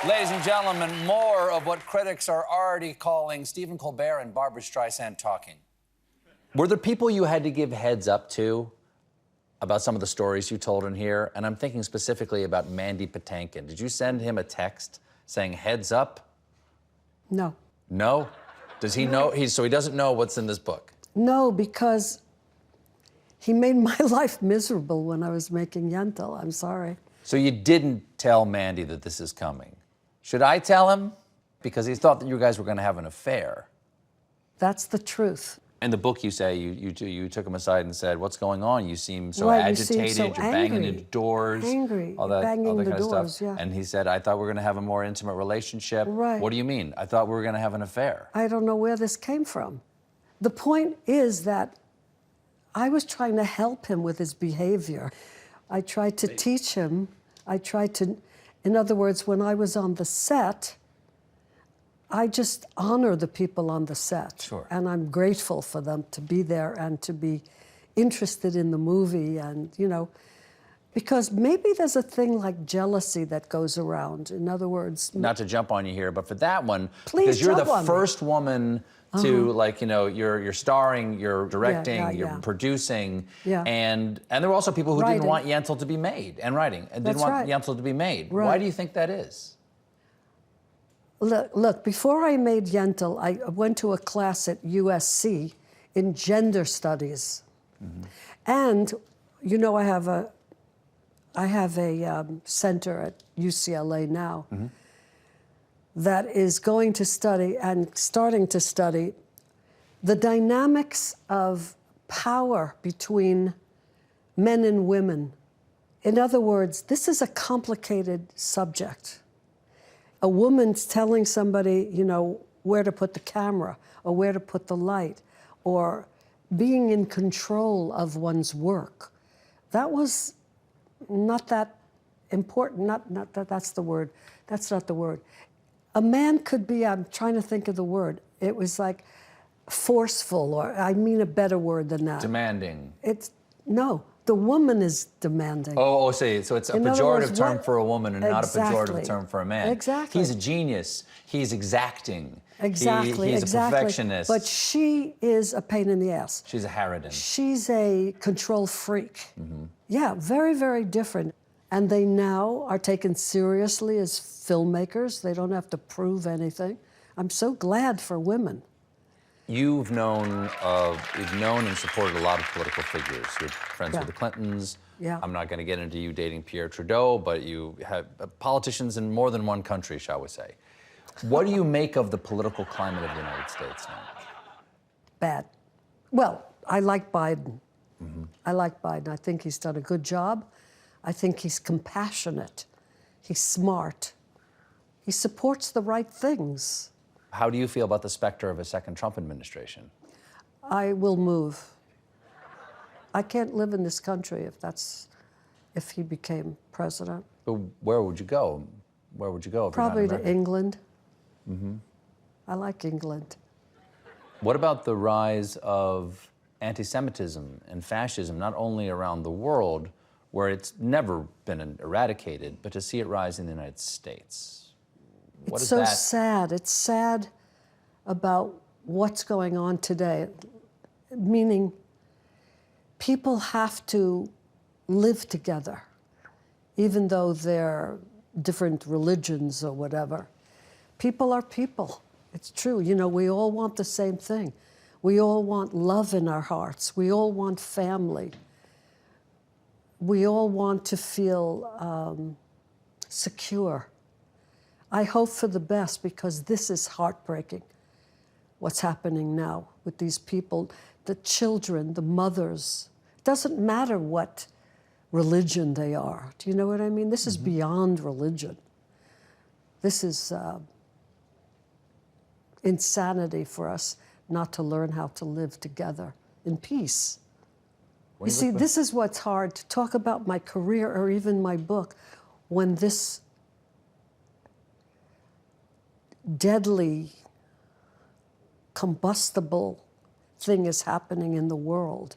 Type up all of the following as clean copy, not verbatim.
Ladies and gentlemen, more of what critics are already calling Stephen Colbert and Barbra Streisand talking. Were there people you had to give heads up to about some of the stories you told in here? And I'm thinking specifically about Mandy Pankin. Did you send him a text saying, heads up? No. No? Does he know? So he doesn't know what's in this book? No, because he made my life miserable when I was making Yentl. I'm sorry. So you didn't tell Mandy that this is coming. Should I tell him? Because he thought that you guys were going to have an affair. That's the truth. In the book, you say you took him aside and said, "What's going on? You seem so right, agitated. You seem so You're banging into doors, angry, all that banging kind the of doors, stuff." yeah. And he said, "I thought we were going to have a more intimate relationship." Right. What do you mean? I thought we were going to have an affair. I don't know where this came from. The point is that I was trying to help him with his behavior. I tried to teach him. I tried to, in other words, when I was on the set, I just honor the people on the set. Sure. And I'm grateful for them to be there and to be interested in the movie and, you know, because maybe there's a thing like jealousy that goes around. In other words... Not to jump on you here, but for that one, please because you're jump the on first woman to, like, you know, you're starring, you're directing, yeah. you're producing, Yeah. and there were also people who Writing. didn't want Yentl to be made, and writing, and didn't That's want right. Yentl to be made. Right. Why do you think that is? Look, before I made Yentl, I went to a class at USC in gender studies. Mm-hmm. And, you know, I have a center at UCLA now that is going to study and starting to study the dynamics of power between men and women. In other words, this is a complicated subject. A woman's telling somebody, you know, where to put the camera or where to put the light or being in control of one's work. That was not that important, not that that's the word. That's not the word. A man could be, I'm trying to think of the word. It was like forceful, or I mean a better word than that. Demanding. No, the woman is demanding. Oh, see, so it's a pejorative term for a woman and not a pejorative term for a man. Exactly. He's a genius. He's exacting. Exactly, He's exactly. a perfectionist. But she is a pain in the ass. She's a harridan. She's a control freak. Yeah, very, very different. And they now are taken seriously as filmmakers. They don't have to prove anything. I'm so glad for women. You've known and supported a lot of political figures. You're friends with the Clintons. Yeah. I'm not going to get into you dating Pierre Trudeau, but you have politicians in more than one country, shall we say. What do you make of the political climate of the United States now? Bad. Well, I like Biden. I like Biden. I think he's done a good job. I think he's compassionate. He's smart. He supports the right things. How do you feel about the specter of a second Trump administration? I will move. I can't live in this country if he became president. But where would you go? Where would you go if probably you're not to England. I like England. What about the rise of anti-Semitism and fascism, not only around the world, where it's never been eradicated, but to see it rise in the United States? It's so sad. It's sad about what's going on today, meaning people have to live together, even though they're different religions or whatever. People are people. It's true. You know, we all want the same thing. We all want love in our hearts. We all want family. We all want to feel secure. I hope for the best, because this is heartbreaking, what's happening now with these people, the children, the mothers. It doesn't matter what religion they are. Do you know what I mean? This is beyond religion. This is insanity for us not to learn how to live together in peace. You see, this is what's hard, to talk about my career or even my book, when this deadly, combustible thing is happening in the world.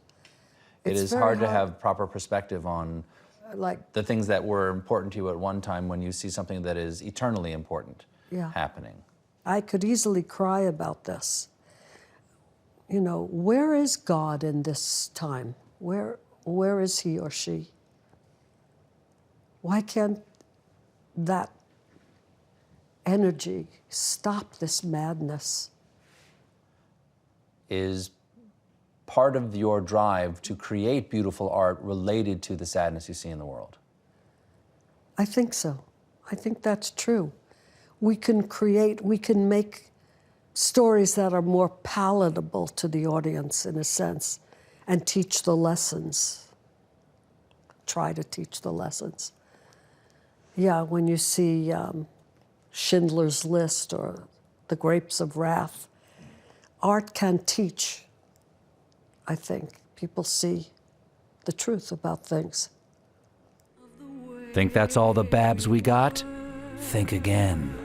It is hard to have proper perspective on like the things that were important to you at one time when you see something that is eternally important happening. I could easily cry about this. You know, where is God in this time? Where is he or she? Why can't that energy stop this madness? Is part of your drive to create beautiful art related to the sadness you see in the world? I think so. I think that's true. We can make stories that are more palatable to the audience, in a sense, and teach the lessons. Try to teach the lessons. Yeah, when you see Schindler's List or The Grapes of Wrath, art can teach, I think. People see the truth about things. Think that's all the Babs we got? Think again.